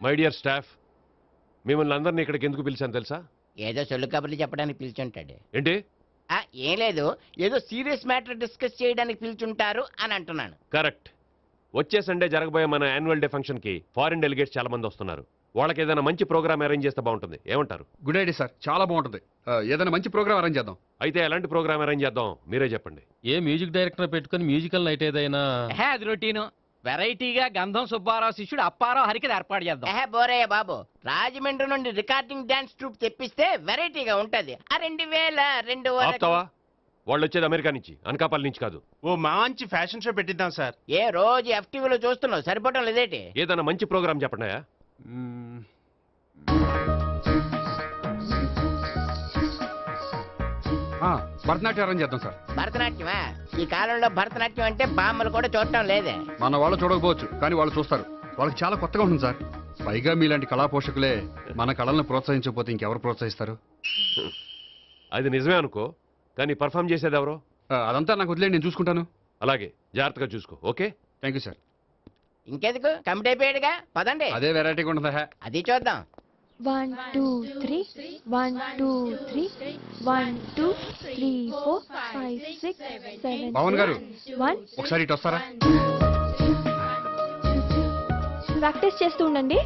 My dear staff, మిమ్మల్ని అందరినీ ఇక్కడికి ఎందుకు పిలిచాను తెలుసా? ఏదో సొల్లు కబుర్లు చెప్పడానికి పిలిచుంటాడు. ఏంటి? ఏం లేదు, ఏదో సీరియస్ మ్యాటర్ డిస్కస్ చేయడానికి పిలిచుంటారు అని అంటున్నాను. కరెక్ట్. వచ్చే సండే జరగబోయే మన యాన్యువల్ డే ఫంక్షన్ కి ఫారిన్ డెలిగేట్స్ చాలా మంది వస్తున్నారు. వాళ్ళకి ఏదైనా మంచి ప్రోగ్రామ్ అరేంజ్ చేస్తే బాగుంటుంది. ఏమంటారు? గుడ్ ఐడియా సార్, చాలా బాగుంటుంది. ఏదైనా మంచి ప్రోగ్రామ్ అరేంజ్ చేద్దాం. అయితే ఎలాంటి ప్రోగ్రామ్ అరేంజ్ చేద్దాం మీరే చెప్పండి. ఏ మ్యూజిక్ డైరెక్టర్ పెట్టుకుని మ్యూజికల్ నైట్ ఏదైనా అది రొటీను. వెరైటీగా గంధం సుబ్బారావు శిష్యుడు అప్పారావు హరికి ఏర్పాటు చేద్దాం. బోరయ్య బాబు, రాజమండ్రి నుండి రికార్డింగ్ డాన్స్ ట్రూప్ తెప్పిస్తే వెరైటీగా ఉంటది. 2002 ఆపుతావా? వాళ్ళు వచ్చేది అమెరికా నుంచి, అనకాపల్లి నుంచి కాదు. ఓ మంచి ఫ్యాషన్ షో పెట్టిద్దాం సార్. ఏ రోజు FTVలో చూస్తున్నావు, సరిపోవటం లేదేటి? ఏదైనా మంచి ప్రోగ్రామ్ చెప్పండి. భరతనాట్యం అరేంజ్ చేద్దాం సార్. భరతనాట్యమా? ఈ కాలంలో భరతనాట్యం అంటే బామ్మలు కూడా చూడటం లేదే. మన వాళ్ళు చూడకపోవచ్చు, కానీ వాళ్ళు చూస్తారు. వాళ్ళకి చాలా కొత్తగా ఉంటుంది సార్. పైగా మీలాంటి కళా పోషకులే మన కళలను ప్రోత్సహించకపోతే ఇంకెవరు ప్రోత్సహిస్తారు? అది నిజమే అనుకో, కానీ పర్ఫామ్ చేసేది ఎవరో? అదంతా నాకు వదిలేండి, నేను చూసుకుంటాను. అలాగే, జాగ్రత్తగా చూసుకో. Okay, thank you sir. ఇంకెందుకు, కంప్లీట్ అయిపోయాడుగా, పదండి. అదే వెరైటీగా ఉంటుందా? అది చూద్దాం. 1 2 3 1 2 3 1 2 3 4 5 6 7 పవన్ గారు 1 ఒకసారి ఇటు వస్తారా? ప్రాక్టీస్ చేస్తూ ఉండండి.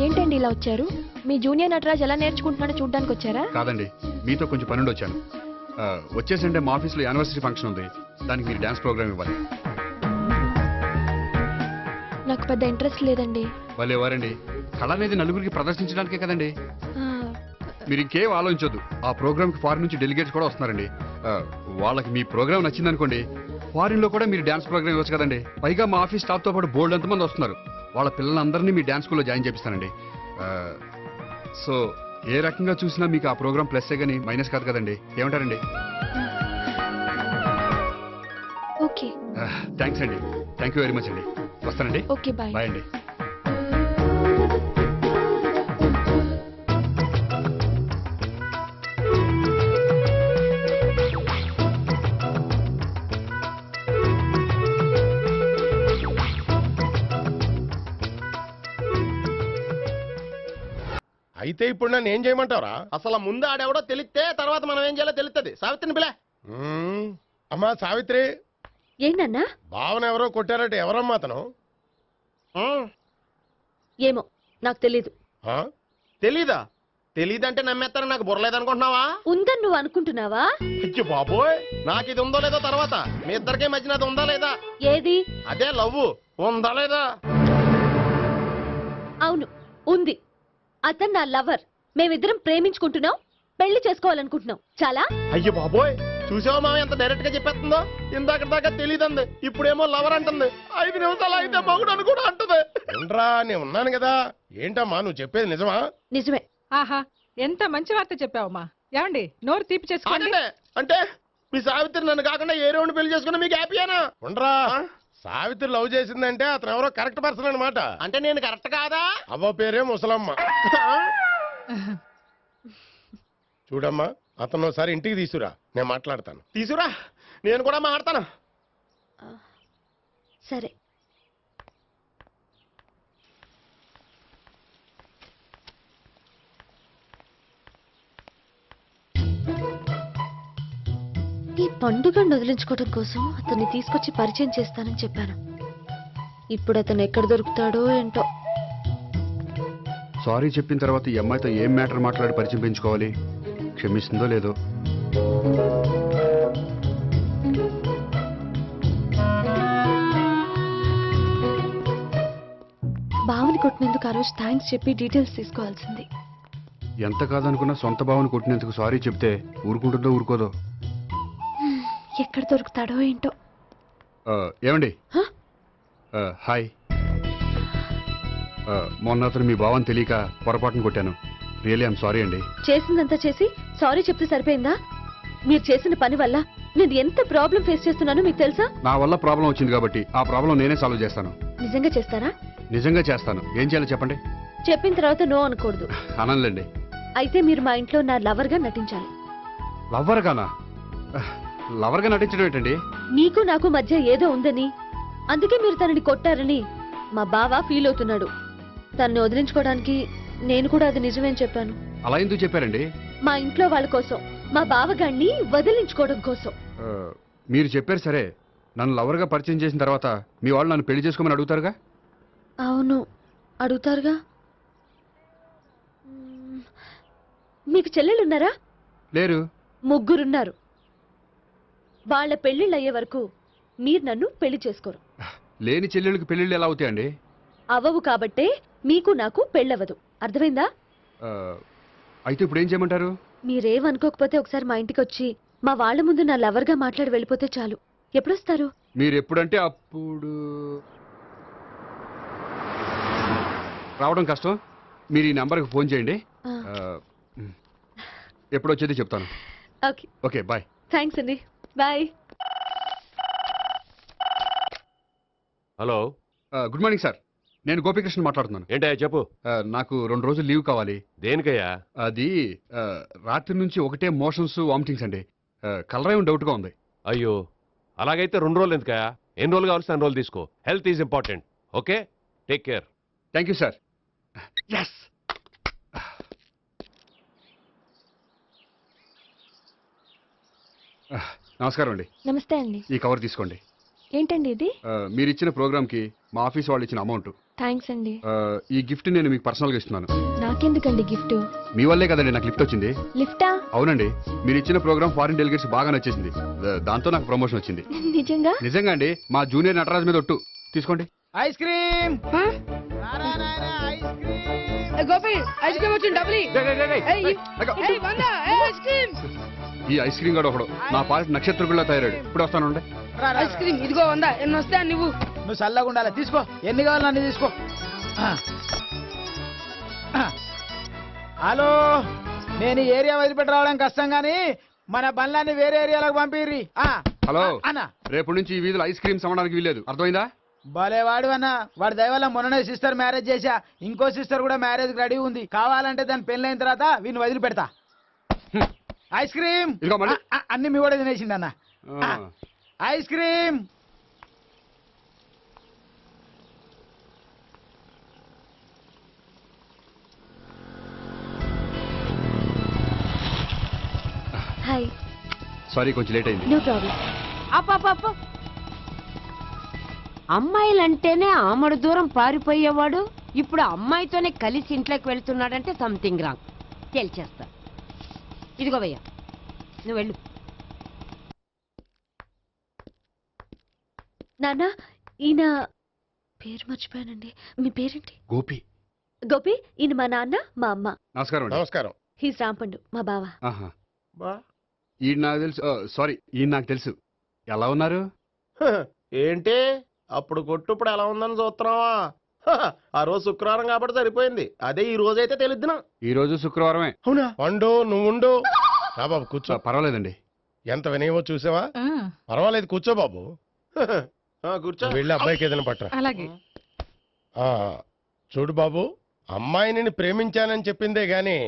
ఏంటండి ఇలా వచ్చారు? మీ జూనియర్ నటరాజ్ ఎలా నేర్చుకుంటున్నాడో చూడడానికి వచ్చారా? కాదండి, మీతో కొంచెం పనుండి వచ్చాను. వచ్చేసంటే మా ఆఫీస్లో యానివర్సరీ ఫంక్షన్ ఉంది, దానికి మీరు డ్యాన్స్ ప్రోగ్రామ్ ఇవ్వాలి. నాకు పెద్ద ఇంట్రెస్ట్ లేదండి. వాళ్ళు ఎవరండి? కళ అనేది నలుగురికి ప్రదర్శించడానికే కదండి. మీరు ఇంకేం ఆలోచించొద్దు. ఆ ప్రోగ్రామ్కి ఫారిన్ నుంచి డెలిగేట్స్ కూడా వస్తున్నారండి. వాళ్ళకి మీ ప్రోగ్రామ్ నచ్చిందనుకోండి, ఫారిన్ లో కూడా మీరు డాన్స్ ప్రోగ్రామ్ ఇవ్వచ్చు కదండి. పైగా మా ఆఫీస్ స్టాఫ్ తో పాటు బోల్డ్ ఎంతమంది వస్తున్నారు. వాళ్ళ పిల్లలందరినీ మీ డాన్స్ స్కూల్లో జాయిన్ చేపిస్తానండి. సో ఏ రకంగా చూసినా మీకు ఆ ప్రోగ్రామ్ ప్లస్సే కానీ మైనస్ కాదు కదండి. ఏమంటారండి? ఓకే, థ్యాంక్స్ అండి. థ్యాంక్ యూ వెరీ మచ్ అండి. వస్తానండి. Okay, bye. బాయ్ అండి. అయితే ఇప్పుడు నన్ను ఏం చేయమంటావరా? అసలు ముందు ఆడెవడో తెలిస్తే తర్వాత మనం ఏం చేయాలో తెలుస్తుంది. సావిత్రిని పిల్ల. అమ్మా సావిత్రి. ఏంటన్నా? భావన ఎవరో కొట్టారట. ఎవరమ్మా అతను? ఏమో నాకు తెలీదు. తెలీదా? తెలీదంటే నమ్మేస్తారని నాకు బుర్రలేదనుకుంటున్నావా? ఉందని నువ్వు అనుకుంటున్నావా? అయ్యో బాబోయ్, నాకు ఇది ఉందో లేదో తర్వాత. మీ ఇద్దరికే మధ్యన అది ఉందా లేదా? ఏది? అదే లవ్ ఉందా లేదా? అవును, ఉంది. అతను నా లవర్. మేమిద్దరం ప్రేమించుకుంటున్నాం, పెళ్లి చేసుకోవాలనుకుంటున్నాం. చాలా. అయ్యో బాబోయ్, చూసావా మామ ఎంత డైరెక్ట్ గా చెప్పేస్తుందో? ఇందాక దాకా తెలియదండి, ఇప్పుడేమో లవర్ అంటుంది. 5 నిమిషాలు అయితే మగుడు అని కూడా అంటుంది. ఏంట్రా, నేను ఉన్నాను కదా. ఏంటమ్మా నువ్వు చెప్పేది నిజమా? నిజమే. ఆహా, ఎంత మంచి వార్త చెప్పావమ్మా. ఏమండి, నోరు తీపి చేసుకోండి. అంటే మీ సావిత్రి నన్ను కాకుండా ఏ రౌండ్ పెళ్లి చేసుకున్నా మీకు హ్యాపీయేనా? ఉండరా, సావిత్రి లవ్ చేసిందంటే అతను ఎవరో కరెక్ట్ పర్సన్ అనమాట. అంటే నేను కరెక్ట్ కాదా? అవ్వ పేరే ముసలమ్మ. చూడమ్మా, అతను ఒకసారి ఇంటికి తీసుకురా, నేను మాట్లాడతాను. తీసుకురా, నేను కూడా మాట్లాడతాను. సరే. ఈ పండుగను వదిలించుకోవడం కోసం అతన్ని తీసుకొచ్చి పరిచయం చేస్తానని చెప్పాను. ఇప్పుడు అతను ఎక్కడ దొరుకుతాడో ఏంటో. సారీ చెప్పిన తర్వాత ఈ అమ్మాయితో ఏం మ్యాటర్ మాట్లాడి పరిచయం పెంచుకోవాలి? క్షమిస్తుందో లేదో. బావని కొట్టినందుకు ఆ రోజు థ్యాంక్స్ చెప్పి డీటెయిల్స్ తీసుకోవాల్సింది. ఎంత కాదనుకున్నా సొంత భావన కొట్టినందుకు సారీ చెప్తే ఊరుకుంటుందో ఊరుకోదో. ఎక్కడ దొరుకుతాడో ఏంటో. ఏమండి? హాయ్. మొన్న అతను మీ భావన తెలియక పొరపాటును కొట్టాను. రియల్లీ ఐఎమ్ సారీ అండి. చేసిందంతా చేసి సారీ చెప్తే సరిపోయిందా? మీరు చేసిన పని వల్ల నేను ఎంత ప్రాబ్లం ఫేస్ చేస్తున్నానో మీకు తెలుసా? నా వల్ల ప్రాబ్లం వచ్చింది కాబట్టి ఆ ప్రాబ్లం నేనే సాల్వ్ చేస్తాను. నిజంగా చేస్తారా? నిజంగా చేస్తాను. ఏం చేయాలో చెప్పండి. చెప్పిన తర్వాత నో అనకూడదు. అనండి. అయితే మీరు మా ఇంట్లో నా లవర్ గా నటించాలి. లవర్ గానా? లవర్ గా నటించడం ఏంటండి? మీకు నాకు మధ్య ఏదో ఉందని, అందుకే మీరు తనని కొట్టారని మా బావ ఫీల్ అవుతున్నాడు. తన్ని వదిలించుకోవడానికి నేను కూడా అది నిజమేం చెప్పాను. అలా ఎందుకు చెప్పారండి? మా ఇంట్లో వాళ్ళ కోసం, మా బావగాన్ని వదిలించుకోవడం కోసం. ఆ, మీరు చెప్పారు సరే, నన్ను లవర్గా పరిచయం చేసిన తర్వాత మీ వాళ్ళు నన్ను పెళ్లి చేసుకోమని అడుగుతారుగా? అవును, అడుగుతారుగా. మీకు చెల్లెలున్నారా? లేరు. ముగ్గురున్నారు. వాళ్ళ పెళ్లిళ్ళు అయ్యే వరకు మీరు నన్ను పెళ్లి చేసుకోరు. లేని చెల్లెళ్ళకి పెళ్ళిళ్ళు ఎలా అవుతాయండి? అవ్వవు కాబట్టే మీకు నాకు పెళ్ళవదు. అర్థమైందా? ఆ, అయితే ఇప్పుడు ఏం చేయమంటారు? మీరేమనుకోకపోతే ఒకసారి మా ఇంటికి వచ్చి మా వాళ్ళ ముందు నా లవర్గా మాట్లాడి వెళ్ళిపోతే చాలు. ఎప్పుడొస్తారు? మీరు ఎప్పుడంటే అప్పుడు. రావడం కష్టం. మీరు ఈ నెంబర్కి ఫోన్ చేయండి. ఆ. ఆ, ఎప్పుడు వచ్చేది చెప్తాను. Okay, okay, bye. థ్యాంక్స్ అండి. Bye. Hello, good morning sir. నేను గోపికృష్ణ మాట్లాడుతున్నాను. ఏంటయ్యా చెప్పు. నాకు 2 రోజులు లీవ్ కావాలి. దేనికయ్యా? అది రాత్రి నుంచి ఒకటే మోషన్స్, వామిటింగ్స్ అండి. కలరేం డౌట్గా ఉంది. అయ్యో, అలాగైతే 2 రోజులు ఎందుకయ్యా? ఎన్ని రోజులు కావాల్సిన 2 రోజులు తీసుకో. Health is important. Okay, take care. Thank you sir. Yes. నమస్కారం అండి. నమస్తే అండి. ఈ కవర్ తీసుకోండి. ఏంటండి ఇది? మీరు ఇచ్చిన ప్రోగ్రామ్కి మా ఆఫీస్ వాళ్ళు ఇచ్చిన అమౌంట్. థ్యాంక్స్ అండి. ఈ గిఫ్ట్ నేను మీకు పర్సనల్గా ఇస్తున్నాను. నాకెందుకండి గిఫ్ట్? మీ వల్లే కదండి నాకు లిఫ్ట్ వచ్చింది. లిఫ్టా? అవునండి, మీరు ఇచ్చిన ప్రోగ్రామ్ ఫారిన్ డెలిగేట్స్ బాగా నచ్చేసింది. దాంతో నాకు ప్రమోషన్ వచ్చింది. నిజంగా? నిజంగా అండి. మా జూనియర్ నటరాజ్ మీద ఒట్టు. తీసుకోండి. Ice cream Gopi ice cream వచ్చింది. డబ్బులు ఈ ఐస్ క్రీమ్ గడు ఒకడు నా పాలిట నక్షత్రకుల్లా తయారాడు. ఇప్పుడు వస్తానండి. ఐస్ క్రీమ్ ఇదిగో 100. ఎన్ని వస్తా నువ్వు? నువ్వు చల్లగా ఉండాలి. తీసుకో, ఎన్ని కావాలి అన్ని తీసుకో. హలో, నేను ఈ ఏరియా వదిలిపెట్టి రావడం కష్టం గానీ మన బండ్లన్నీ వేరే ఏరియాలకు పంపిర్రి. హలో అన్న, రేపు నుంచి ఈ వీధిలో ఐస్ క్రీమ్స్ అమ్మడానికి వీల్లేదు. అర్థమైందా? భలేవాడు అన్న. వాడి దయవల్ల మొన్ననే సిస్టర్ మ్యారేజ్ చేశా. ఇంకో సిస్టర్ కూడా మ్యారేజ్ రెడీ ఉంది. కావాలంటే దాని పెళ్ళైన తర్వాత వీడిని వదిలిపెడతా. ఐస్ క్రీమ్ ఇదిగో మళ్ళీ. అన్ని మీ కూడా తినేసింది అన్న. Ice cream. హాయ్. సారీ, కొంచెం లేట్ అయింది. No problem. అప్ప అమ్మాయిలంటేనే ఆమడు దూరం పారిపోయేవాడు ఇప్పుడు అమ్మాయితోనే కలిసి ఇంట్లోకి వెళ్తున్నాడంటే సంథింగ్ రాంగ్. తేల్చేస్తా. ఇదిగో భయ్యా, నువ్వు వెళ్ళు. నాన్న, ఈయన పేరు మర్చిపోయానండి. మీ పేరేంటి? గోపి. గోపి, ఈయన మా నాన్న, మా అమ్మ. నమస్కారం అండి. నమస్కారం. హీస్ రాంపండు, మా బావ. ఆహా. బా ఈయన నాకు తెలుసు. సారీ, ఈయన నాకు తెలుసు. ఎలా ఉన్నారు? ఏంటి అప్పుడు కొట్టు ఇప్పుడు ఎలా ఉందని చూస్తున్నావా? ఆ రోజు శుక్రవారం కాబట్టి సరిపోయింది. అదే ఈ రోజు అయితే తెలిద్దునా. ఈ రోజు శుక్రవారమే. అవునా? వండు, నువ్వు ఉండు. రా బాబు కూర్చో. పర్వాలేదండి. ఎంత వినయమో చూసావా? పర్వాలేదు, కూర్చో బాబు. కూర్చో. వెళ్ళి అబ్బాయికి ఏదైనా పట్టరా. అలాగే. చూడు బాబు, అమ్మాయిని నేను ప్రేమించానని చెప్పిందే గాని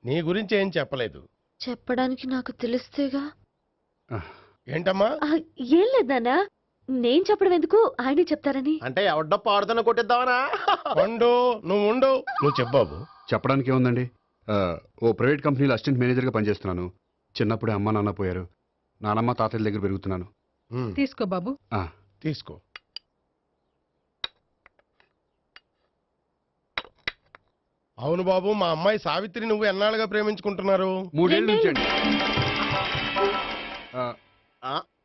నీ గురించి ఏం చెప్పలేదు. చెప్పడానికి నాకు తెలిస్తేగా. ఏంటమ్మా? ఏం లేదు నాన్న, నేను చెప్పడం ఎందుకు, ఆయనే చెప్తారని. అంటే ఎవడ్డో పాడుతున్న కొట్టిద్దామనా? వండు, నువ్వు ఉండు. నువ్వు చెప్పు బాబు. చెప్పడానికి ఏముందండి, ఓ ప్రైవేట్ కంపెనీలో అసిస్టెంట్ మేనేజర్గా పనిచేస్తున్నాను. చిన్నప్పుడే అమ్మ నాన్న పోయారు. నానమ్మ తాతయ్య దగ్గర పెరుగుతున్నాను. తీసుకో బాబు. తీసుకో. అవును బాబు, మా అమ్మాయి సావిత్రి నువ్వు ఎన్నాళ్ళుగా ప్రేమించుకుంటున్నారు? 3 ఏళ్ళ నుంచి అండి.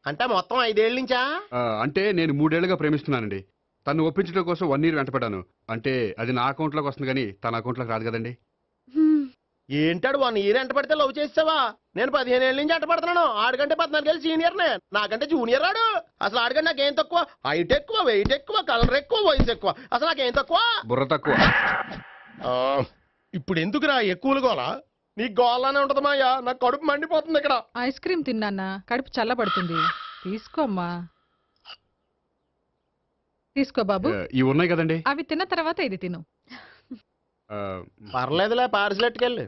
అంటే మొత్తం 5 ఏళ్ళ నుంచా? అంటే నేను 3 ఏళ్ళుగా ప్రేమిస్తున్నానండి. తను ఒప్పించడం కోసం 1 year వెంటపడ్డాను. అంటే అది నా అకౌంట్లోకి వస్తుంది కానీ తన అకౌంట్లోకి రాదు కదండి. ఏంటాడు 1 year ఎంట పడితే లవ్ చేసావా? నేను 15 ఏళ్ళ నుంచి ఎంట పడుతున్నాను. ఆడికంటే 14 ఏళ్ళు సీనియర్నే. నాకంటే జూనియర్ రాడు. అసలు ఆడికంటే నాకేం తక్కువ? హైట్ ఎక్కువ, వెయిట్ ఎక్కువ, కలర్ ఎక్కువ, వయసు ఎక్కువ. అసలు నాకేం తక్కువ? బుర్ర తక్కువ. ఇప్పుడు ఎందుకురా ఎక్కువలు గోలా? నీకు గోలానే ఉంటది మాయా. నాకు కడుపు మండిపోతుంది ఇక్కడ. ఐస్ క్రీమ్ తిన్నానా, కడుపు చల్లబడుతుంది. తీసుకోమ్మా. తీసుకో బాబు. ఇవి ఉన్నాయి కదండి. అవి తిన్న తర్వాత ఇది తిను. పర్లేదులే, పార్సిల్ ఎట్టుకెళ్ళి.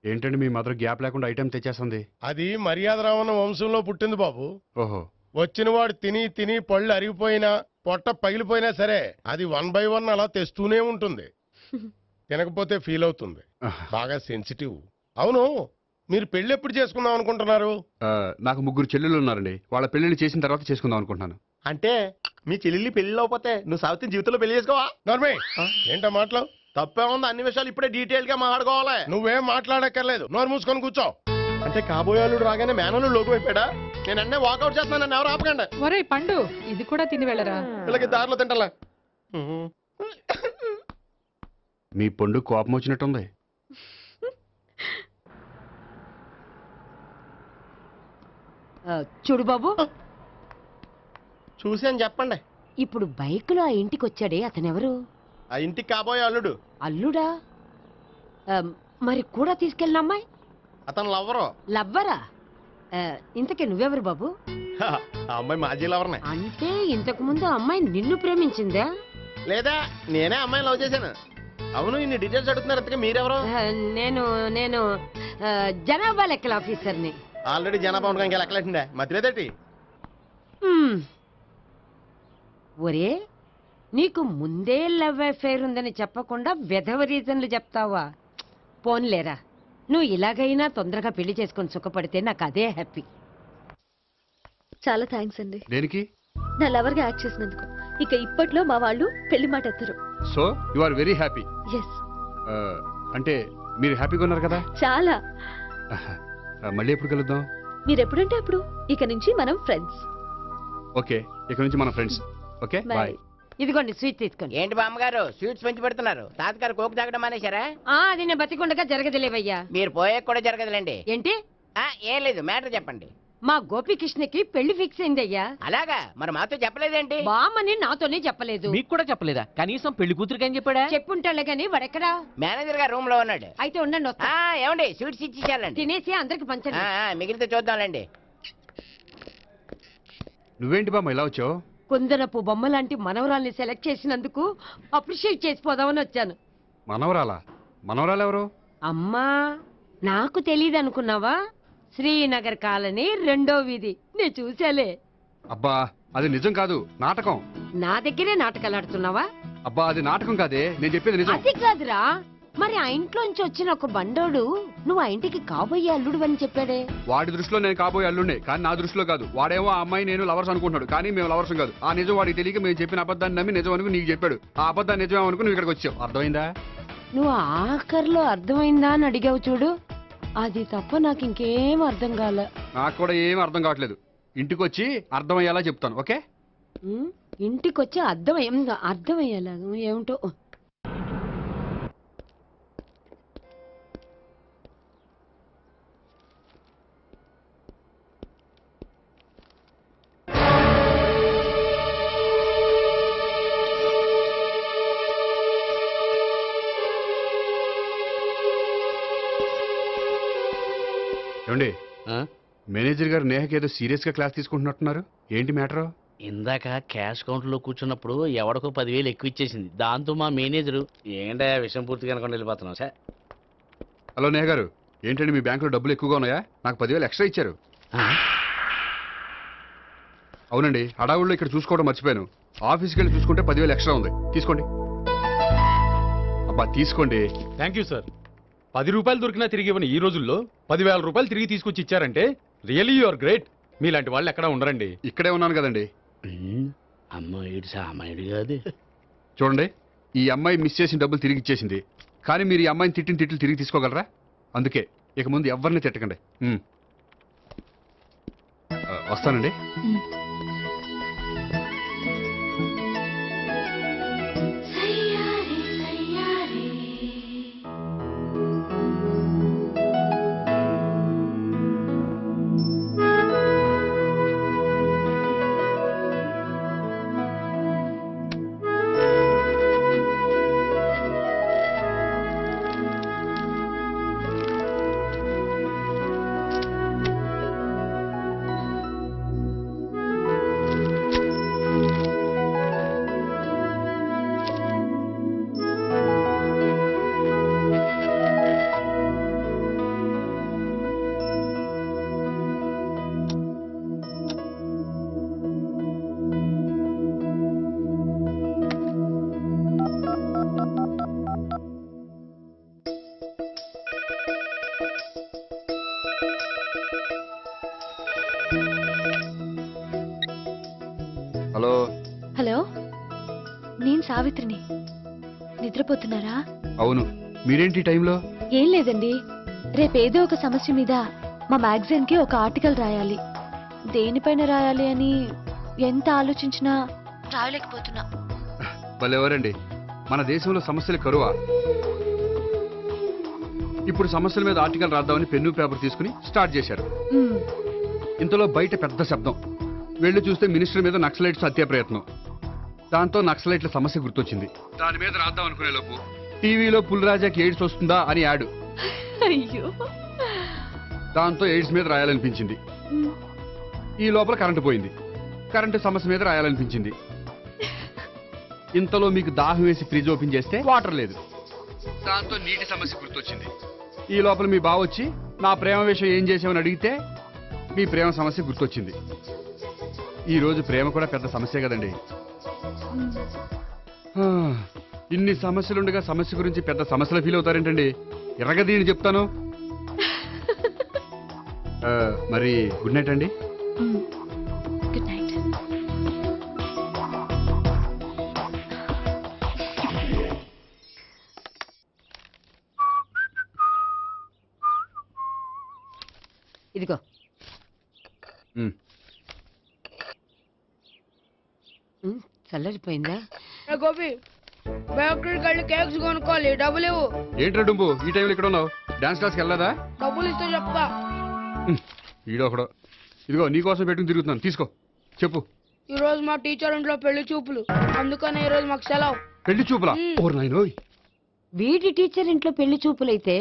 ఏంటండి మీ మదర్ గ్యాప్ లేకుండా ఐటెం తెచ్చేస్తుంది? అది మర్యాద రావణ వంశంలో పుట్టింది బాబు. ఓహో, వచ్చిన వాడు తిని తిని పళ్ళు అరిగిపోయినా పొట్ట పగిలిపోయినా సరే అది 1 by 1 అలా తెస్తూనే ఉంటుంది. తినకపోతే ఫీల్ అవుతుంది. బాగా సెన్సిటివ్. అవును, మీరు పెళ్లి ఎప్పుడు చేసుకుందాం అనుకుంటున్నారు? నాకు 3 చెల్లెళ్ళు ఉన్నారండి. వాళ్ళ పెళ్లిళ్ళు చేసిన తర్వాత చేసుకుందాం అనుకుంటున్నాను. అంటే మీ చెల్లెల్ని పెళ్లి అవ్వకపోతే నువ్వు సావిత్రి జీవితంలో పెళ్లి చేసుకోవా? నర్మే ఏంటో మాటలు? తప్పే ఉంది, అన్ని విషయాలు ఇప్పుడే డీటెయిల్ గా మాట్లాడుకోవాలి. నువ్వేం మాట్లాడక్కర్లేదు, నోరు మూసుకొని కూర్చో. అంటే కాబోయేవాళ్ళు రాగానే మేనలు లోకి అయిపోయాడా? నేను అన్నీ వాకౌట్ చేస్తున్నాను, నన్ను ఎవరు ఆపకండి. ఒరే పండు ఇది కూడా తిని వెళ్ళరా. వీళ్ళకి దారిలో తింటలా. మీ పండు కోపం వచ్చినట్టుంది. చూడు బాబు, చూసి అని చెప్పండి. ఇప్పుడు బైకులో ఆ ఇంటికి వచ్చాడే అతనెవరు? ఆ ఇంటికి కాబోయే అల్లుడు. అల్లుడా? మరి కూడా తీసుకెళ్ళిన అమ్మాయి? అతను లవ్వరు. లవ్వరా? ఇంతకీ నువ్వెవరు బాబు? ఆ అమ్మాయి మాజీ లవర్నే. అంటే ఇంతకు ముందు అమ్మాయి నిన్ను ప్రేమించిందా? లేదా నేనే అమ్మాయిని లవ్ చేశాను. అవును, ఇన్ని డీటెయిల్స్ అడుగుతున్నారు. అంతగా మీరెవరు? నేను నేను జనాభా లెక్కల ఆఫీసర్ని. ఆల్రెడీ జనాభా ఉండగా ఇంకా లెక్కలేటండే మధ్యలేదేటి? ఒరే, నీకు ముందే లవ్ అఫైర్ ఉందని చెప్పకుండా వెధవ రీజన్లు చెప్తావా? పోన్లేరా, నువ్వు ఇలాగైనా తొందరగా పెళ్లి చేసుకొని సుఖపడితే నాకు అదే హ్యాపీ. చాలా థ్యాంక్స్ అండి. దేనికి? నా లవర్ గా యాక్ట్ చేసినందుకు. ఇక ఇప్పట్లో మా వాళ్ళు పెళ్లి మాట ఎత్తరు. So you are very happy. Yes. అంటే మీరు హ్యాపీగా ఉన్నారు కదా? చాలా. మళ్ళీ ఎప్పుడు కలుద్దాం? మీరు ఎప్పుడంటే అప్పుడు. ఇక నుంచి మనం ఫ్రెండ్స్. ఓకే, ఇక నుంచి మన ఫ్రెండ్స్. Okay, bye. ఇదిగోండి స్వీట్ తీసుకోండి. ఏంటి బామ్మగారు స్వీట్స్ పెంచి పెడుతున్నారు? తాతగారు కోక్ తాగడం మానేశారా? అది నేను బతికుండగా జరగదులేవయ్యా. మీరు పోయే కూడా జరగదులేండి. ఏంటి? ఏం లేదు, మ్యాటర్ చెప్పండి. మా గోపికృష్ణకి పెళ్లి ఫిక్స్ అయిందయ్యా. అలాగా? మరి మాతో చెప్పలేదేంటి? బామ్మని నాతోనే చెప్పలేదు. మీకు కూడా చెప్పలేదా? కనీసం పెళ్లి కూతురికి అని చెప్పాడా? చెప్పుంటాలే గాని వాడెక్కడా? మేనేజర్ గారు రూమ్ లో ఉన్నాడు. అయితే ఉండండి, వస్తా. ఏమండి స్వీట్స్ ఇచ్చేసాలండి. తినేసి అందరికి పంచండి. మిగిలితే చూద్దాంలేండి. నువ్వేంటి బామ్మ ఇలా వచ్చావు? కుందనపు బొమ్మ లాంటి మనవరాల్ని సెలెక్ట్ చేసినందుకు అప్రిషియేట్ చేసిపోదామని వచ్చాను. మనవరాలా? మనవరాలెవరు? అమ్మా, నాకు తెలియదు అనుకున్నావా? శ్రీనగర్ కాలనీ 2వ వీధి. నేను చూసాలే. అబ్బా, అది నిజం కాదు, నాటకం. నా దగ్గరే నాటకాలు ఆడుతున్నావా? అబ్బా, అది నాటకం కాదే, నేను చెప్పేది నిజం. అది కాదురా, మరి ఆ ఇంట్లోంచి వచ్చిన ఒక బండోడు నువ్వు ఆ ఇంటికి కాబోయే అల్లుడు అని చెప్పాడే. వాడి దృష్టిలో నేను కాబోయే అల్లుడే, కానీ నా దృష్టిలో కాదు. వాడేమో ఆ అమ్మాయి నేను లవర్స్ అనుకుంటున్నాడు, కానీ మేము లవర్స్ కాదు. ఆ నిజం వాడికి తెలియక మేము చెప్పిన అబద్ధాన్ని నమ్మి నిజం అనుకుని నీకు చెప్పాడు. ఆ అబద్ధాన్ని నిజం అనుకుని నువ్వు ఇక్కడికి వచ్చావు. అర్థమైందా? నువ్వు ఆఖరిలో అర్థమైందా అని అడిగావు చూడు, అది తప్ప నాకు ఇంకేం అర్థం కాల. నాకు కూడా ఏం అర్థం కావట్లేదు. ఇంటికి వచ్చి అర్థమయ్యేలా చెప్తాను, ఓకే? ఇంటికొచ్చి అర్థమయ్యేలా ఏమిటో. ఏమండి, మేనేజర్ గారు నేహకి ఏదో సీరియస్ గా క్లాస్ తీసుకుంటున్నట్టున్నారు. ఏంటి మ్యాటర్? ఇందాక క్యాష్ కౌంటర్ లో కూర్చున్నప్పుడు ఎవడికో 10,000 ఎక్కువ ఇచ్చేసింది. దాంతో మా మేనేజరు ఏంటా విషయం పూర్తిగా అనుకుని వెళ్ళిపోతున్నాం సార్. హలో నేహ గారు, ఏంటండి మీ బ్యాంకులో డబ్బులు ఎక్కువగా ఉన్నాయా? నాకు 10,000 ఎక్స్ట్రా ఇచ్చారు. అవునండి, హడావుల్లో ఇక్కడ చూసుకోవడం మర్చిపోయాను. ఆఫీస్కి వెళ్ళి చూసుకుంటే 10,000 ఎక్స్ట్రా ఉంది. తీసుకోండి. అబ్బా తీసుకోండి. Thank you sir. 10 రూపాయలు దొరికినా తిరిగి ఇవ్వని ఈ రోజుల్లో 10,000 రూపాయలు తిరిగి తీసుకొచ్చి ఇచ్చారంటే రియలీ యు ఆర్ గ్రేట్. మీలాంటి వాళ్ళు ఎక్కడా ఉండరండి. ఇక్కడే ఉన్నాను కదండి. అమ్మాయిడు సామాయుడు కాదు. చూడండి, ఈ అమ్మాయి మిస్ చేసిన డబ్బులు తిరిగి ఇచ్చేసింది, కానీ మీరు ఈ అమ్మాయిని తిట్టిన తిట్లు తిరిగి తీసుకోగలరా? అందుకే ఇక ముందు ఎవరిని తిట్టకండి. వస్తానండి. హలో. హలో, నేను సావిత్రిని. నిద్రపోతున్నారా? అవును, మీరేంటి ఈ టైంలో? ఏం లేదండి, రేపేదో ఒక సమస్య మీద మా మ్యాగజైన్ కి ఒక ఆర్టికల్ రాయాలి. దేనిపైన రాయాలి అని ఎంత ఆలోచించినా రాయలేకపోతున్నా. వాళ్ళెవరండి, మన దేశంలో సమస్యలు కరువా? ఇప్పుడు సమస్యల మీద ఆర్టికల్ రాద్దామని పెన్ను పేపర్ తీసుకుని స్టార్ట్ చేశారు. మ్మ్. ఇంతలో బయట పెద్ద శబ్దం. వెళ్ళి చూస్తే మినిస్టర్ మీద నక్సలైట్స్ హత్య ప్రయత్నం. దాంతో నక్సలైట్ల సమస్య గుర్తొచ్చింది. దాని మీద రాద్దాం అనుకునే లోపు టీవీలో పుల్రాజాకి ఎయిడ్స్ వస్తుందా అని యాడ్. అయ్యో. దాంతో ఎయిడ్స్ మీద రాయాలనిపించింది. మ్మ్. ఈ లోపల కరెంటు పోయింది. కరెంటు సమస్య మీద రాయాలనిపించింది. ఇంతలో మీకు దాహం వేసి ఫ్రిడ్జ్ ఓపెన్ చేస్తే వాటర్ లేదు. దాంతో నీటి సమస్య గుర్తొచ్చింది. ఈ లోపల మీ బావ వచ్చి నా ప్రేమ విషయం ఏం చేసామని అడిగితే మీ ప్రేమ సమస్య గుర్తొచ్చింది. ఈ రోజు ప్రేమ కూడా పెద్ద సమస్య కదండి. హా, ఇన్ని సమస్యలుండగా సమస్య గురించి పెద్ద సమస్యలు ఫీల్ అవుతారేంటండి? ఎరగదీని చెప్తాను. మరి గుడ్ నైట్ అండి. మ్మ్. Good night. ఇదిగో. చల్లరిపోయిందా? గోపి, బేకరీకి వెళ్ళి కేక్స్ కొనుక్కోవాలి, డబ్బులు ఇవ్వు. ఏంట్రా డుంబు ఈ టైంలో ఇక్కడ ఉన్నావు? డాన్స్ క్లాస్కి వెళ్ళదా? డబ్బులు ఇస్తే చెప్తా. ఈడో ఒకడో. ఇదిగో నీకోసం పెట్టుకుని తిరుగుతున్నాను, తీసుకో. చెప్పు. ఈ రోజు మా టీచర్ ఇంట్లో పెళ్లి చూపులు, అందుకనే ఈ రోజు మాకు సెలవు. పెళ్లి చూపులా? ఓర్ నాయనోయ్. వీడి టీచర్ ఇంట్లో పెళ్లి చూపులైతే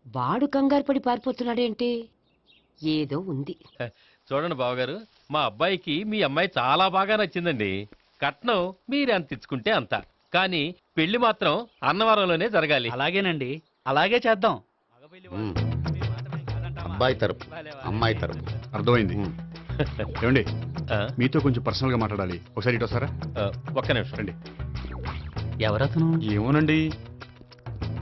వాడు కంగారు పడి పారిపోతున్నాడేంటి? ఏదో ఉంది. చూడండి బావగారు, మా అబ్బాయికి మీ అమ్మాయి చాలా బాగా నచ్చిందండి. కట్నం మీరు ఎంత ఇచ్చుకుంటే అంత, కానీ పెళ్లి మాత్రం అన్నవరంలోనే జరగాలి. అలాగేనండి, అలాగే చేద్దాం. అబ్బాయి తరపు అమ్మాయి తరపు. అర్థమైంది. ఏమండి, మీతో కొంచెం పర్సనల్ గా మాట్లాడాలి. ఒకసారి ఇటు వస్తారా? ఒక్క నిమిషం రండి. ఎవరతను? ఏమోనండి.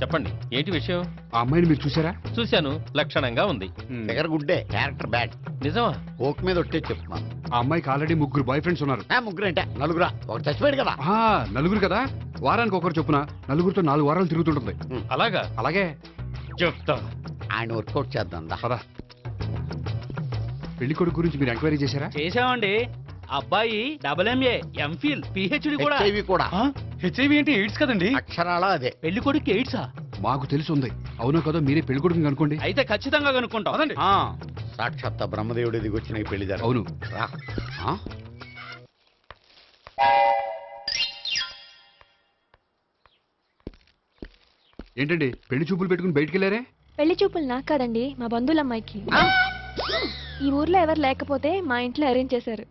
చెప్పండి, ఏంటి విషయం? ఆ అమ్మాయిని మీరు చూసారా? చూశాను, లక్షణంగా ఉంది. దగ్గర గుడ్డే, క్యారెక్టర్ బ్యాడ్. నిజమా? ఓక్ మీద ఒట్టే చెప్తున్నాను. ఆ అమ్మాయికి ఆల్రెడీ 3 బాయ్ ఫ్రెండ్స్ ఉన్నారు. ముగ్గురు అంటే నలుగురా? ఒకటి చచ్చిపోయాడు కదా. నలుగురు కదా, వారానికి ఒకరు చొప్పున నలుగురితో 4 వారాలు తిరుగుతుంటుంది. అలాగా? అలాగే చెప్తా. ఆయన వర్కౌట్ చేద్దాం. పదా. పెళ్లి కొడుకు గురించి మీరు ఎంక్వైరీ చేశారా? చేసామండి. అబ్బాయి MA, MPhil, PhD కూడా. HIV కూడా. HIV ఏంటి? ఎయిడ్స్ కదండి. అక్షరాలా అదే. పెళ్లి కొడుకు ఎయిడ్సా? మాకు తెలిసి ఉంది. అవునో కదా, మీరే పెళ్లి కొడుకుని అనుకోండి. అయితే ఖచ్చితంగా కనుక్కుంటాం. సాక్షాత్ బ్రహ్మదేవుడి దిగి వచ్చిన పెళ్లి జరగదు. అవును. ఏంటండి పెళ్లి చూపులు పెట్టుకుని బయటికి వెళ్ళారే? పెళ్లి చూపులు నాకు కాదండి, మా బంధువుల అమ్మాయికి. ఈ ఊర్లో ఎవరు లేకపోతే మా ఇంట్లో అరేంజ్ చేశారు.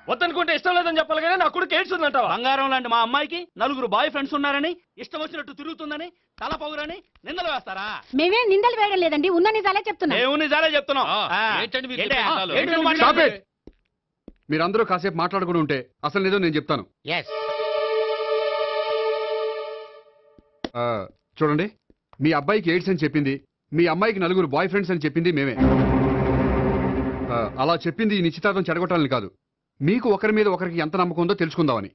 వద్దనుకుంటే ఇష్టం లేదని చెప్పాలి కానీ నా కొడుకు ఎయిడ్స్ ఉందంటావా? బంగారం లాంటి మా అమ్మాయికి 4 బాయ్ ఫ్రెండ్స్ ఉన్నారని, ఇష్టం వచ్చినట్టు తిరుగుతుందని, తల పౌరని నిందలు వేస్తారా? మేమే నిందలు వేయడం లేదండి, ఉన్న నిజాలే చెప్తున్నాం. మేము నిజాలే చెప్తున్నాం. మీరందరూ కాసేపు మాట్లాడుకుని ఉంటే అసలు నిజం నేను చెప్తాను. చూడండి, మీ అబ్బాయికి ఎయిడ్స్ అని చెప్పింది, మీ అమ్మాయికి 4 బాయ్ ఫ్రెండ్స్ అని చెప్పింది మేమే. అలా చెప్పింది ఈ నిశ్చితార్థం చెడగొట్టాలని కాదు, మీకు ఒకరి మీద ఒకరికి ఎంత నమ్మకం ఉందో తెలుసుకుందామని.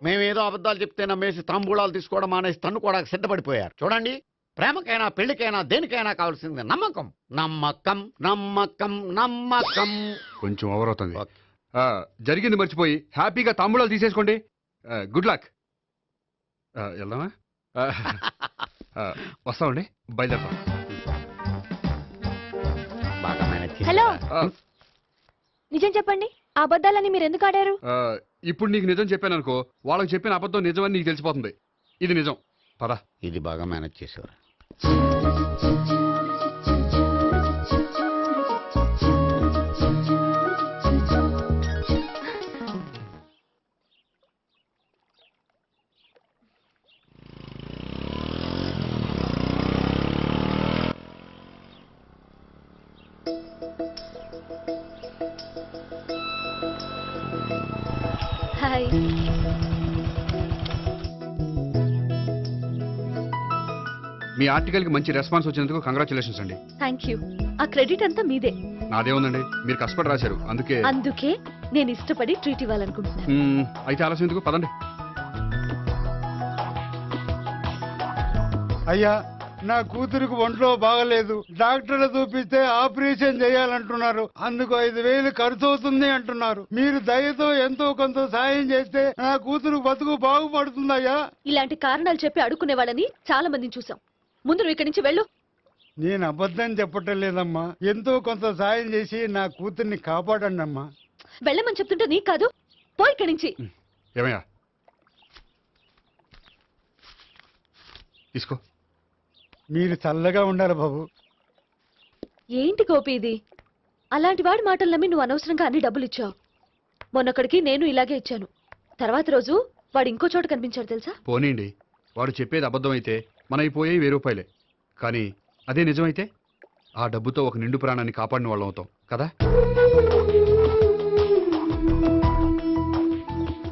మేమేదో అబద్ధాలు చెప్తే నమ్మేసి తాంబూలాలు తీసుకోవడం మానేసి తన్నుకోవడానికి సిద్ధపడిపోయారు. చూడండి, ప్రేమకైనా పెళ్లికైనా దేనికైనా కావాల్సింది నమ్మకం. నమ్మకం నమ్మకం నమ్మకం. కొంచెం ఓవర్ అవుతుంది. జరిగింది మర్చిపోయి హ్యాపీగా తాంబూలాలు తీసేసుకోండి. Good luck. వెళ్దామా? వస్తామండి, బయలుదేరతాం. హలో, నిజం చెప్పండి, ఆ అబద్ధాలని మీరు ఎందుకు ఆడారు? ఇప్పుడు నీకు నిజం చెప్పాను అనుకో, వాళ్ళకి చెప్పిన అబద్ధం నిజమని నీకు తెలిసిపోతుంది. ఇది నిజం. పద. ఇది బాగా మేనేజ్ చేసేవారు. హాయ్. మీ ఆర్టికల్ కి మంచి రెస్పాన్స్ వచ్చినందుకు కంగ్రాచులేషన్స్ అండి. Thank you. ఆ క్రెడిట్ అంతా మీదే. నాదే ఉందండి, మీరు కష్టపడి రాశారు అందుకే. అందుకే నేను ఇష్టపడి ట్రీట్ ఇవ్వాలనుకుంటున్నాను. అయితే ఆలస్యం ఎందుకు, పదండి. అయ్యా, నా కూతురికి ఒంట్లో బాగలేదు, డాక్టర్లు చూపిస్తే ఆపరేషన్ చేయాలంటున్నారు, అందుకు 5,000 ఖర్చు అవుతుంది అంటున్నారు. మీరు దయతో ఎంతో కొంత సాయం చేస్తే నా కూతురు బతుకు బాగుపడుతుందయ్యా. ఇలాంటి కారణాలు చెప్పి అడుక్కునే వాళ్ళని చాలా మందిని చూసాం. ముందు నువ్వు ఇక్కడి నుంచి వెళ్ళు. నేను అబద్ధం చెప్పటం లేదమ్మా, ఎంతో కొంత సాయం చేసి నా కూతుర్ని కాపాడండి అమ్మా. వెళ్ళమని చెప్తుంటే నీకు కాదు, పో ఇక్కడి నుంచి. ఏమయ్యా, తీసుకో. మీరు చల్లగా ఉండాలి బాబు. ఏంటి గోపి ఇది? అలాంటి వాడి మాటలు నమ్మి నువ్వు అనవసరంగా అన్ని డబ్బులు ఇచ్చావు. మొన్నొక్కడికి నేను ఇలాగే ఇచ్చాను. తర్వాత రోజు వాడు ఇంకో చోట కనిపించాడు తెలుసా? పోనీండి, వాడు చెప్పేది అబద్ధం అయితే మనైపోయే 1000 రూపాయలే. కానీ అదే నిజమైతే ఆ డబ్బుతో ఒక నిండు ప్రాణాన్ని కాపాడిన వాళ్ళం అవుతాం కదా.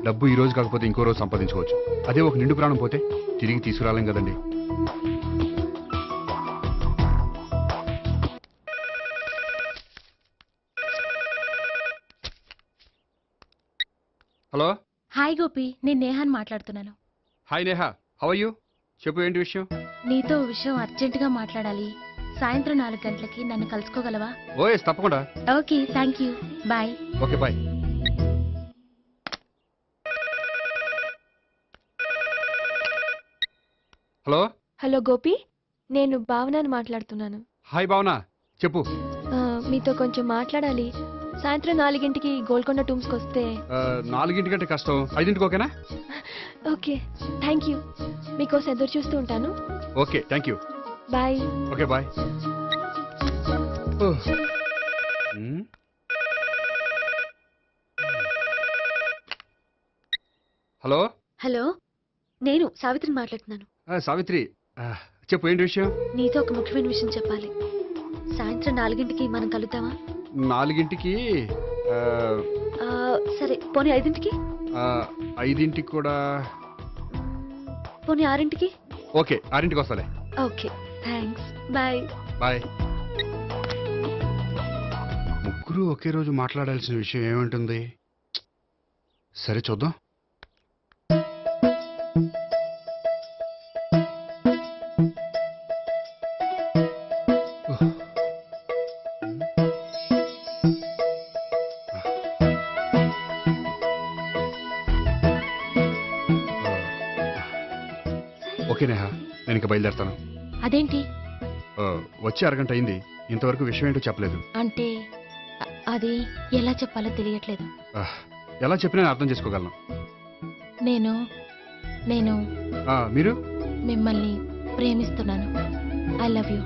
డబ్బు ఈ రోజు కాకపోతే ఇంకో రోజు సంపాదించుకోవచ్చు. అదే ఒక నిండు ప్రాణం పోతే తిరిగి తీసుకురాలేం కదండి. హలో. హాయ్ గోపి, నేను నేహాన్ మాట్లాడుతున్నాను. Hi Neha, how are you? చెప్పు, ఏంటి విషయం? నీతో విషయం అర్జెంటుగా మాట్లాడాలి. సాయంత్రం 4 గంటలకి నన్ను కలుసుకోగలవా? ఓఎస్, తప్పకుండా. Okay, thank you, bye. Okay, bye. Hello. Hello Gopi, నేను భావనని మాట్లాడుతున్నాను. హాయ్ భావన, చెప్పు. మీతో కొంచెం మాట్లాడాలి. సాయంత్రం 4 గోల్కొండ టూమ్స్కి వస్తే. 4 కంటే కష్టం, 5 ఓకేనా? Okay, thank you. మీకోసం ఎదురు చూస్తూ ఉంటాను. Okay, thank you. Bye. Okay, bye. Hello. Hello, నేను సావిత్రిని మాట్లాడుతున్నాను. సావిత్రి, చెప్పు, ఏంటి విషయం? నీతో ఒక ముఖ్యమైన విషయం చెప్పాలి. సాయంత్రం 4 మనం కలుద్దామా? 4 సరే, పోనీ 5. 5 కూడా. పోనీ 6. ఓకే, 6 వస్తాలే. Okay, thanks, bye. బాయ్. ముగ్గురు ఒకే రోజు మాట్లాడాల్సిన విషయం ఏముంటుంది? సరే, చూద్దాం. ఓకే నేహా, నేను ఇంకా బయలుదేరుతాను. అదేంటి? వచ్చి అరగంట అయింది, ఇంతవరకు విషయం ఏంటో చెప్పలేదు. అంటే అది ఎలా చెప్పాలో తెలియట్లేదు. ఎలా చెప్పినా నేను అర్థం చేసుకోగలను. నేను నేను మీరు? మిమ్మల్ని ప్రేమిస్తున్నాను. I love you.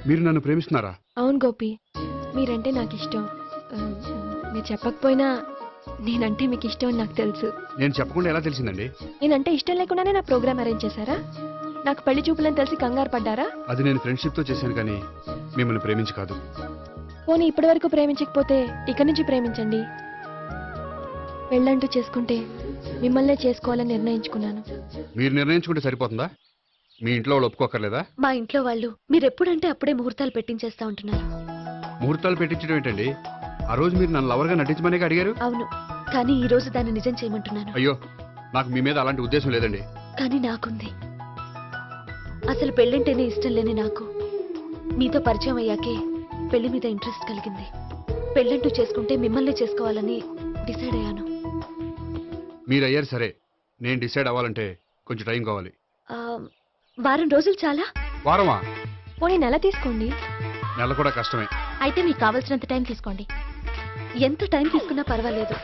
మీరు నన్ను ప్రేమిస్తున్నారా? అవును గోపి, మీరంటే నాకు ఇష్టం. మీరు చెప్పకపోయినా నేనంటే మీకు ఇష్టం అని నాకు తెలుసు. నేను చెప్పకుండా ఎలా తెలిసిందండి? నేనంటే ఇష్టం లేకుండానే నా ప్రోగ్రామ్ అరేంజ్ చేశారా? నాకు పెళ్లి చూపులని తెలిసి కంగారు పడ్డారా? అది నేను ఫ్రెండ్షిప్ తో చేశాను, కానీ మిమ్మల్ని ప్రేమించి కాదు. పోనీ ఇప్పటి వరకు ప్రేమించకపోతే ఇక నుంచి ప్రేమించండి. పెళ్ళంటూ చేసుకుంటే మిమ్మల్నే చేసుకోవాలని నిర్ణయించుకున్నాను. మీరు నిర్ణయించుకుంటే సరిపోతుందా? మీ ఇంట్లో వాళ్ళు ఒప్పుకోకర్లేదా? మా ఇంట్లో వాళ్ళు మీరు ఎప్పుడంటే అప్పుడే ముహూర్తాలు పెట్టించేస్తా ఉంటున్నారు. ముహూర్తాలు పెట్టించడం ఏంటండి? ఆ రోజు మీరు నన్ను లవర్గా నటించమనే అడిగారు. అవును, కానీ ఈ రోజు దాన్ని నిజం చేయమంటున్నాను. అయ్యో, నాకు మీ మీద అలాంటి ఉద్దేశం లేదండి. కానీ నాకుంది. అసలు పెళ్ళంటేనే ఇష్టం లేని నాకు మీతో పరిచయం అయ్యాకే పెళ్లి మీద ఇంట్రెస్ట్ కలిగింది. పెళ్ళంటూ చేసుకుంటే మిమ్మల్ని చేసుకోవాలని డిసైడ్ అయ్యాను. మీరు అయ్యారు సరే, నేను డిసైడ్ అవ్వాలంటే కొంచెం టైం కావాలి. వారం రోజులు చాలా? వారమా? పోనీ నెల తీసుకోండి. నెల కూడా కష్టమే. అయితే మీకు కావాల్సినంత టైం తీసుకోండి. ఎంత టైం తీసుకున్నా పర్వాలేదు.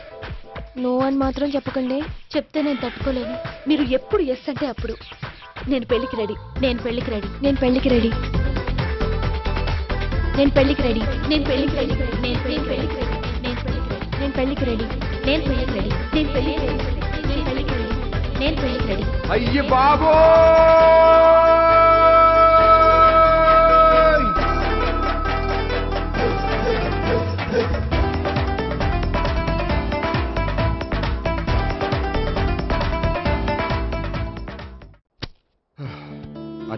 నో అని మాత్రం చెప్పకండి. చెప్తే నేను తట్టుకోలేను. మీరు ఎప్పుడు ఎస్ అంటే అప్పుడు. నేను పెళ్లికి రెడీ. నేను పెళ్లికి రెడీ. నేను పెళ్లికి రెడీ. నేను పెళ్లికి రెడీ. నేను పెళ్లికి రెడీ. నేను పెళ్లికి రెడీ. నేను పెళ్లికి రెడీ. నేను పెళ్లికి రెడీ. నేను పెళ్లికి రెడీ. నేను పెళ్లికి రెడీ. నేను పెళ్లికి రెడీ. అయ్య బాబో!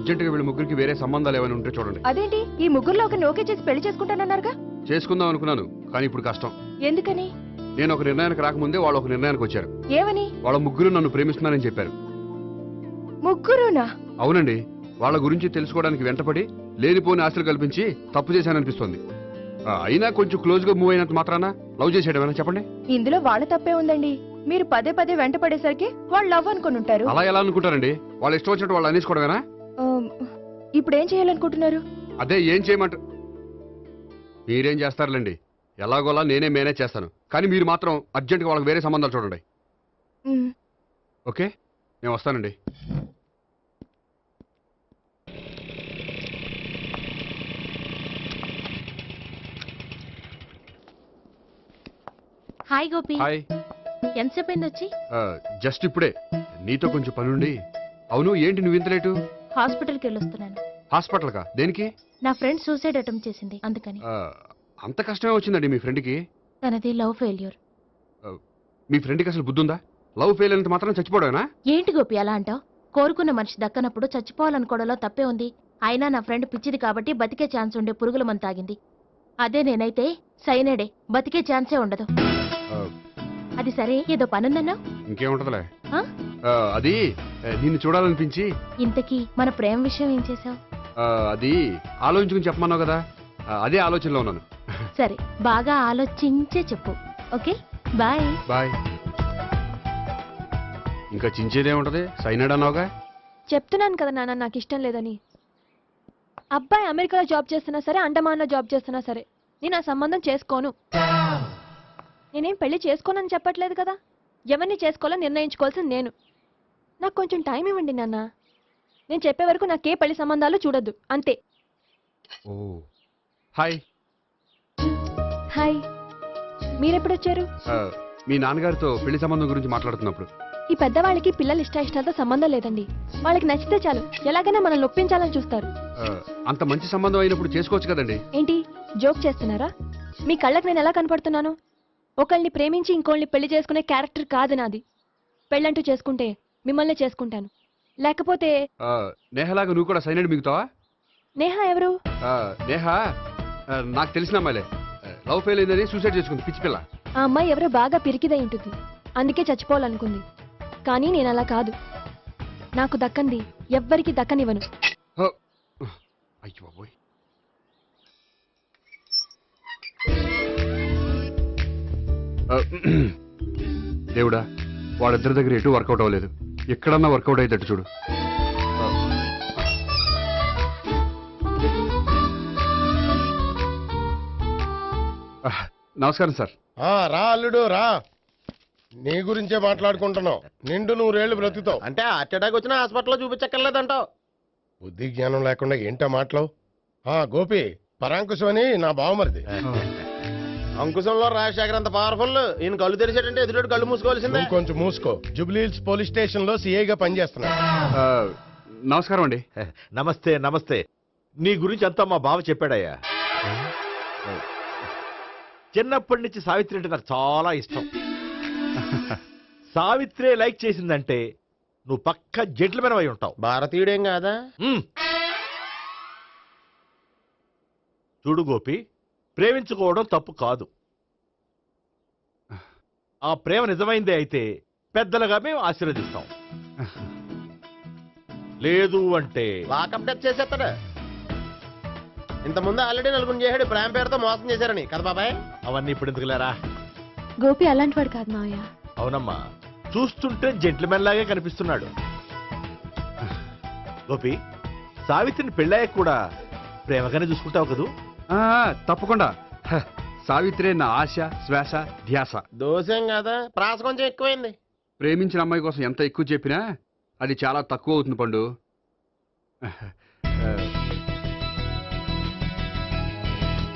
అర్జెంటుగా వీళ్ళ ముగ్గురికి వేరే సంబంధాలు ఏమైనా ఉంటే చూడండి. అదేంటి ఈ ముగ్గురులో ఒక ఓకే చేసి పెళ్లి చేసుకుంటానన్నారుగా? చేసుకుందాం అనుకున్నాను, కానీ ఇప్పుడు కష్టం. ఎందుకని? నేను ఒక నిర్ణయానికి రాకముందే వాళ్ళు ఒక నిర్ణయానికి వచ్చారు. ఏమని? వాళ్ళ ముగ్గురు నన్ను ప్రేమిస్తున్నారని చెప్పారు. ముగ్గురునా? అవునండి. వాళ్ళ గురించి తెలుసుకోవడానికి వెంటపడి లేనిపోని ఆశలు కల్పించి తప్పు చేశాననిపిస్తోంది. అయినా కొంచెం క్లోజ్ గా మూవ్ అయినంత మాత్రాన లవ్ చేసేయడమేనా చెప్పండి? ఇందులో వాళ్ళ తప్పే ఉందండి. మీరు పదే పదే వెంట పడేసరికి వాళ్ళు లవ్ అనుకుని ఉంటారు. అలా ఎలా అనుకుంటారండి? వాళ్ళు ఇష్టం వచ్చినట్టు వాళ్ళు అనేసుకోవడమేనా? ఇప్పుడు ఏం చేయాలనుకుంటున్నారు? అదే ఏం చేయమంట. మీరేం చేస్తారులేండి, ఎలాగోలా నేనే మేనేజ్ చేస్తాను. కానీ మీరు మాత్రం అర్జెంట్గా వాళ్ళకి వేరే సంబంధాలు చూడండి. ఓకే, నేను వస్తానండి. హాయ్ గోపి. హాయ్. ఎంతసేపు అయింది వచ్చి? జస్ట్ ఇప్పుడే. నీతో కొంచెం పనుండి. అవును, ఏంటి నువ్వు ఇంత లేటు? హాస్పిటల్కి వెళ్ళొస్తున్నాను. హాస్పిటల్కా? దేనికి? నా ఫ్రెండ్ సూసైడ్ అటెంప్ట్ చేసింది, అందుకని. అంత కష్టమే వచ్చిందండి మీ ఫ్రెండ్కి? తనది లవ్ ఫెయిల్యూర్. మీ ఫ్రెండ్కి అసలు బుద్ధుందా? లవ్ ఫెయిల్ అయినంత మాత్రం చచ్చిపోవడమేనా? ఏంటి గోపి అలా అంటావు? కోరుకున్న మనిషి దక్కనప్పుడు చచ్చిపోవాలనుకోవడంలో తప్పే ఉంది. అయినా నా ఫ్రెండ్ పిచ్చిది కాబట్టి బతికే ఛాన్స్ ఉండే పురుగుల మందు తాగింది. అదే నేనైతే సైనడే, బతికే ఛాన్సే ఉండదు. అది సరే, ఏదో పనుందన్నావు. ఇంకేముంటదిలే. అది నిన్ను చూడాలనిపించి. ఇంతకీ మన ప్రేమ విషయం ఏం చేసావు? అది ఆలోచించుకుని చెప్పమన్నావు కదా, అదే ఆలోచనలో ఉన్నాను. సరే, బాగా ఆలోచించే చెప్పు. Okay, bye. బాయ్. ఇంకా చించేదే ఉంటది, సైనాడ్ అన్నావుగా. చెప్తున్నాను కదా నాన్న, నాకు ఇష్టం లేదని. అబ్బాయి అమెరికాలో జాబ్ చేస్తున్నా సరే, అండమాన్లో జాబ్ చేస్తున్నా సరే, నేను ఆ సంబంధం చేసుకోను. నేనేం పెళ్లి చేసుకోనని చెప్పట్లేదు కదా. ఎవరిని చేసుకోవాలో నిర్ణయించుకోవాల్సింది నేను. నాకు కొంచెం టైం ఇవ్వండి నాన్న. నేను చెప్పే వరకు నాకే పెళ్లి సంబంధాలు చూడొద్దు, అంతే. హాయ్. హాయ్. మీరెప్పుడొచ్చారు? మీ నాన్నగారితో పెళ్లి సంబంధం గురించి మాట్లాడుతున్నప్పుడు. ఈ పెద్దవాళ్ళకి పిల్లలు ఇష్టాలతో సంబంధం లేదండి. వాళ్ళకి నచ్చితే చాలు, ఎలాగైనా మనల్ని ఒప్పించాలని చూస్తారు. అంత మంచి సంబంధం అయినప్పుడు చేసుకోవచ్చు కదండి. ఏంటి జోక్ చేస్తున్నారా? మీ కళ్ళకి నేను ఎలా కనపడుతున్నాను? ఒకళ్ళని ప్రేమించి ఇంకోళ్ళని పెళ్లి చేసుకునే క్యారెక్టర్ కాదు నాది. పెళ్ళంటూ చేసుకుంటే మిమ్మల్ని చేసుకుంటాను, లేకపోతే. నేహలాగా నువ్వు కూడా సైనడ్ మిగుతావా? నేహ ఎవరు? నేహ నాకు తెలిసిన అమ్మాయిలే. లవ్ ఫెయిల్ అయిందని సూసైడ్ చేసుకుంది, పిచ్చి పిల్ల. ఆ అమ్మాయి ఎవరో బాగా పిరికిదై ఉంటుంది, అందుకే చచ్చిపోవాలనుకుంది. కానీ నేను అలా కాదు. నాకు దక్కంది ఎవ్వరికి దక్కనివ్వను. అయ్యో బాబోయ్. దేవుడా, వాళ్ళిద్దరి దగ్గర ఎటు వర్కౌట్ అవ్వలేదు. ఎక్కడన్నా వర్కౌట్ అయ్యేటట్టు చూడు. నమస్కారం సార్. రా అల్లుడు రా. నీ గురించే మాట్లాడుకుంటున్నావు. నిండు 100 ఏళ్ళు బ్రతుకుతావు. అంటే హార్ట్ అటాక్ వచ్చిన హాస్పిటల్లో చూపించక్కర్లేదంటావు. బుద్ధి జ్ఞానం లేకుండా ఏంటో మాటలు. గోపి, పరాంకుశం అని నా బావమరిది. అంకుశంలో రాజశేఖర్ అంత పవర్ఫుల్. ఈయన కళ్ళు తెరిచాడంటే ఎదురు కళ్ళు మూసుకోవాల్సిందే. కొంచెం మూసుకో. జూబ్లీహిల్స్ పోలీస్ స్టేషన్ లో సిఐగా పనిచేస్తున్నా. నమస్కారం అండి. నమస్తే నమస్తే. నీ గురించి అంతా మా బావ చెప్పాడయ్యా. చిన్నప్పటి నుంచి సావిత్రి అంటే నాకు చాలా ఇష్టం. సావిత్రే లైక్ చేసిందంటే నువ్వు పక్క జెంట్లమెన్ అయి ఉంటావు. భారతీయుడేం కాదా? చూడు గోపి, ప్రేమించుకోవడం తప్పు కాదు. ఆ ప్రేమ నిజమైందే అయితే పెద్దలుగా మేము ఆశీర్వదిస్తాం. లేదు అంటే లాకప్ డెత్ చేసేస్తాడు. ఇంతకుముందు ఆల్రెడీ నలుగురు చేశాడు ప్రేమ పేరుతో మోసం చేశారని కదా బాబాయ్. అవన్నీ ఇప్పుడు ఎందుకులేరా. గోపి అలాంటి వాడు కాదు మావయ్య. అవునమ్మా, చూస్తుంటే జెంట్లమెన్ లాగే కనిపిస్తున్నాడు. గోపి, సావిత్రిని పెళ్ళాక కూడా ప్రేమగానే చూసుకుంటావు కదూ? తప్పకుండా. సావిత్రే నా ఆశ, శ్వాస, ధ్యాస. దోషం కదా, ప్రాస కొంచెం ఎక్కువైంది. ప్రేమించిన అమ్మాయి కోసం ఎంత ఎక్కువ చెప్పినా అది చాలా తక్కువ అవుతుంది పండు.